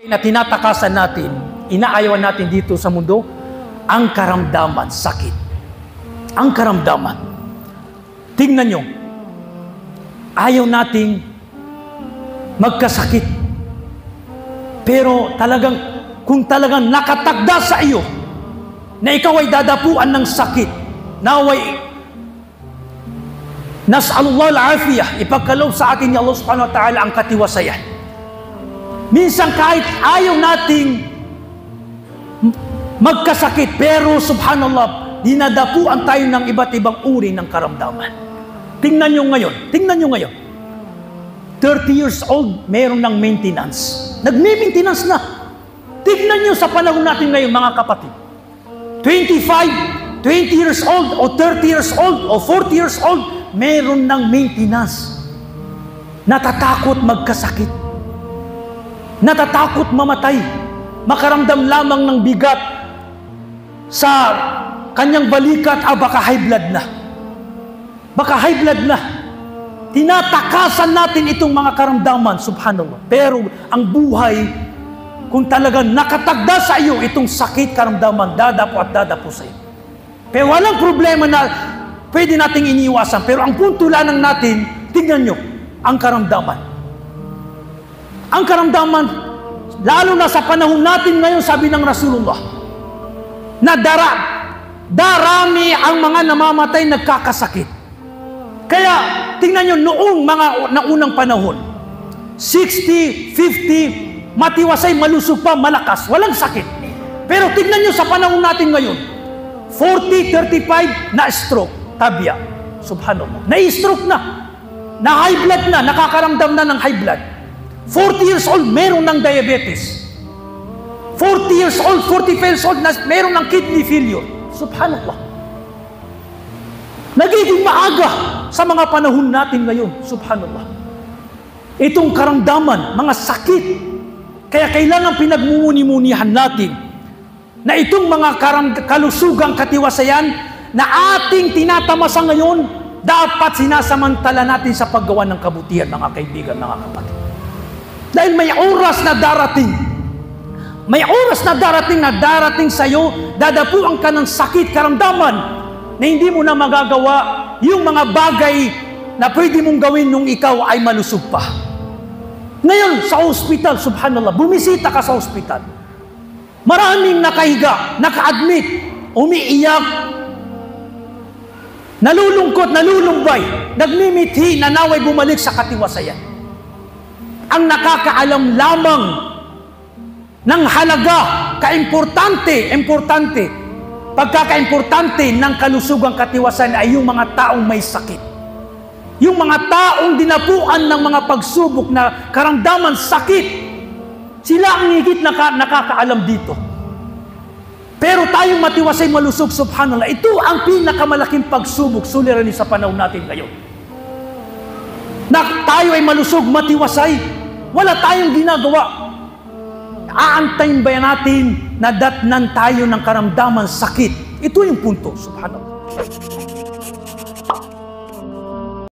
Na tinatakasan natin, inaayawan natin dito sa mundo, ang karamdaman, sakit. Ang karamdaman. Tingnan nyo, ayaw nating magkasakit. Pero kung talagang nakatakda sa iyo, na ikaw ay dadapuan ng sakit, naway, nas'alullah al-afiyah, ipagkaloob sa akin ni Allah subhanahu wa ta'ala ang katiwasayan. Minsan kahit ayaw nating magkasakit, pero subhanallah, dinadapuan tayo ng iba't ibang uri ng karamdaman. Tingnan nyo ngayon. 30 years old, meron ng maintenance. Nagme-maintenance na. Tingnan nyo sa panahon natin ngayon, mga kapatid. 25, 20 years old, o 30 years old, o 40 years old, meron ng maintenance. Natatakot magkasakit. Natatakot mamatay, makaramdam lamang ng bigat sa kanyang balikat, baka high blood na. Baka high blood na. Tinatakasan natin itong mga karamdaman, subhanallah. Pero ang buhay, kung talagang nakatagda sa iyo itong sakit, karamdaman, dadapo at dadapo sa iyo. Pero walang problema na pwede nating iniiwasan. Pero ang punto lang natin, tingnan nyo, ang karamdaman. Ang karamdaman, lalo na sa panahon natin ngayon, sabi ng Rasulullah, na darami ang mga namamatay nagkakasakit. Kaya, tingnan nyo, noong mga naunang panahon, 60, 50, matiwasay, malusog pa, malakas, walang sakit. Pero tingnan nyo sa panahon natin ngayon, 40, 35, na-stroke, tabya, subhanallah, na-stroke na high blood na, nakakaramdam na ng high blood. 40 years old, meron ng diabetes. 40 years old, 45 years old, meron ng kidney failure. Subhanallah. Nagiging maaga sa mga panahon natin ngayon. Subhanallah. Itong karamdaman, mga sakit. Kaya kailangan pinagmumuni-munihan natin na itong mga kalusugang katiwasayan na ating tinatamasa ngayon, dapat sinasamantala natin sa paggawa ng kabutihan, mga kaibigan, mga kapatid. Dahil may oras na darating. May oras na darating sa iyo, dadapuan ka ng sakit, karamdaman, na hindi mo na magagawa yung mga bagay na pwede mong gawin nung ikaw ay malusog pa. Ngayon, sa ospital, subhanallah, bumisita ka sa ospital. Maraming nakahiga, naka-admit, umiiyak, nalulungkot, nalulumbay, nagmimithi, nanaway bumalik sa katiwasayan. Ang nakakaalam lamang ng halaga, importante, pagkakaimportante ng kalusugang katiwasan ay yung mga taong may sakit. Yung mga taong dinapuan ng mga pagsubok na karamdaman, sakit, sila ang higit nakakaalam dito. Pero tayong matiwasay, malusog, subhanallah, ito ang pinakamalaking pagsubok, suliranin sa panahon natin ngayon. Na tayo ay malusog, matiwasay, wala tayong ginagawa. Aantayin ba natin na datnan tayo ng karamdaman, sakit? Ito yung punto, subhanallah.